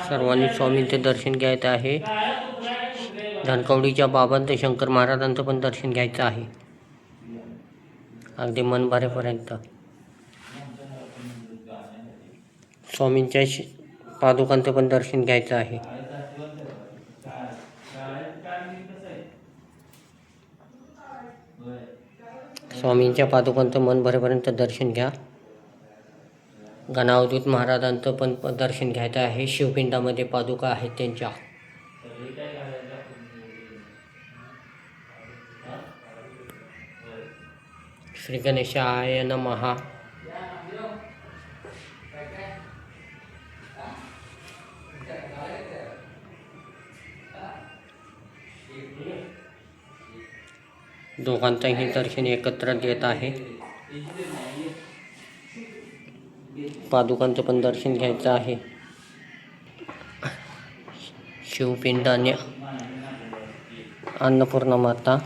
सर्वांनी स्वामींचे दर्शन घ्यायचं आहे. धनकवडीच्या बाबांचं शंकर महाराजांचं पण दर्शन घ्यायचं आहे, अगदी मन भरेपर्यंत. स्वामींच्या पादुकांचं पण दर्शन घ्यायचं आहे. स्वामींच्या पादुकांचं मन भरेपर्यंत दर्शन घ्या. गणावधूत महाराजांचं पण दर्शन घ्यायचं आहे. शिवपिंडामध्ये पादुका आहेत त्यांच्या. श्री गणेशाय नमः. दोघांचंही दर्शन एकत्र देत आहे. पादुकांचं पण दर्शन घ्यायचं आहे. शिवपिंड आणि अन्नपूर्णा माता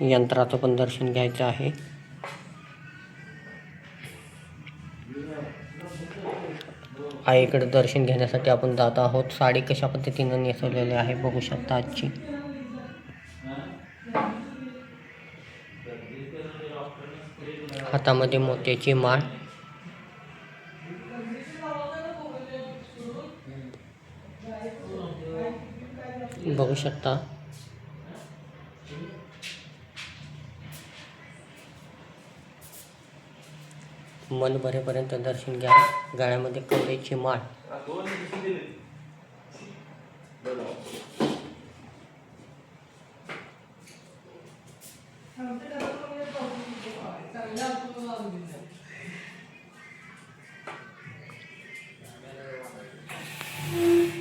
यंत्राचं पण दर्शन घ्यायचं आहे. आईकडे दर्शन घेण्यासाठी आपण जात आहोत. साडी कशा पद्धतीने नेसवलेली आहे बघू शकता आजची. हातामध्ये मोत्याची माळ. बघू शकता. मन भरेपर्यंत दर्शन घ्या. गळ्यामध्ये कवड्याची माळ.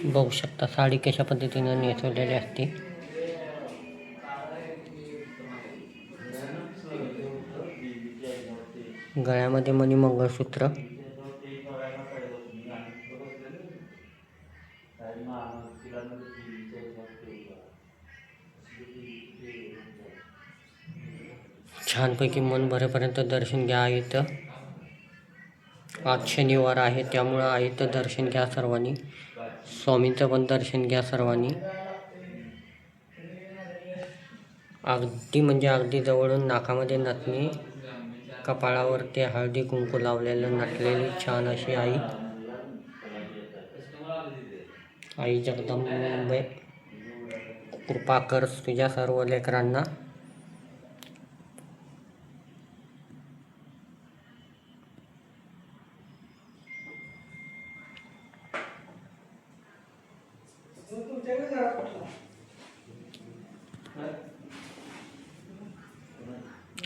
बघू शकता साडी कशा पद्धतीने नेसवलेली असते. गळ्यामध्ये मणी मंगळसूत्र. छानपैकी मन भरेपर्यंत दर्शन घ्या. इथं आज शनिवार आहे त्यामुळं इथं दर्शन घ्या सर्वांनी. स्वामींचं पण दर्शन घ्या सर्वांनी. अगदी म्हणजे अगदी जवळून नाकामध्ये नथनी, कपाळावरती हळदी कुंकू लावलेलं नटलेली छान अशी आई. आई जगदंबे कृपा कर तुझ्या सर्व लेकरांना.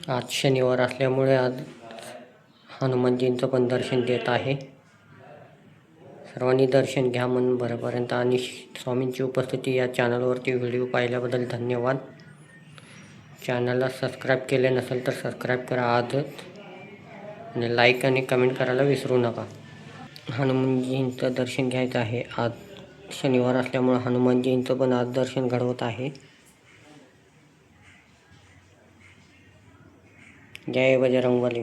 आज शनिवार असल्यामुळे आज हनुमानजींचं पण दर्शन देत आहे. सर्वांनी दर्शन घ्या मन भरेपर्यंत. आणि स्वामींची उपस्थिती या चॅनलवरती व्हिडिओ पाहिल्याबद्दल धन्यवाद. चॅनलला सबस्क्राईब केले नसेल तर सबस्क्राईब करा आजच, आणि लाईक आणि कमेंट करायला विसरू नका. हनुमानजींचं दर्शन घ्यायचं आहे. आज शनिवार असल्यामुळे हनुमानजींचं पण आज दर्शन घडवत आहे. जय बजरंगबली.